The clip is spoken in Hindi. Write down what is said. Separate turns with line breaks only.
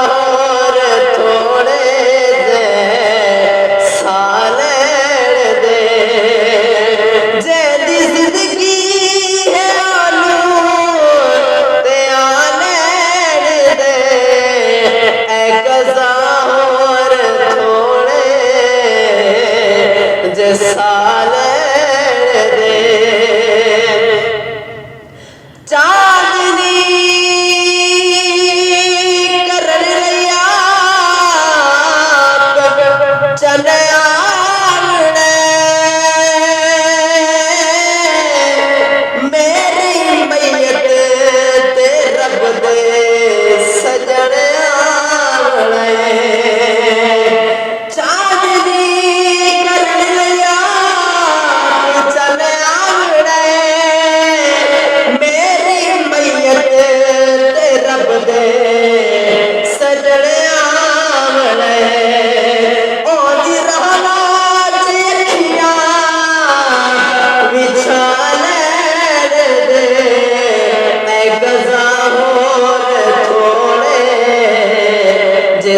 होर थोड़े जे साले दे जेदी जिंदगी है आलू ते आले दे ए गजा होर थोड़े जे साले दे चांदनी करन लिया चले आवड़े मेरी मैयत ते रब दे सजन आवड़े चांदनी करन लिया चले आवड़े मेरी मैयत ते रब दे सजन आवड़े ओदी रहना चिट्ठियां विछाले दे ए गजा होर थोड़े जे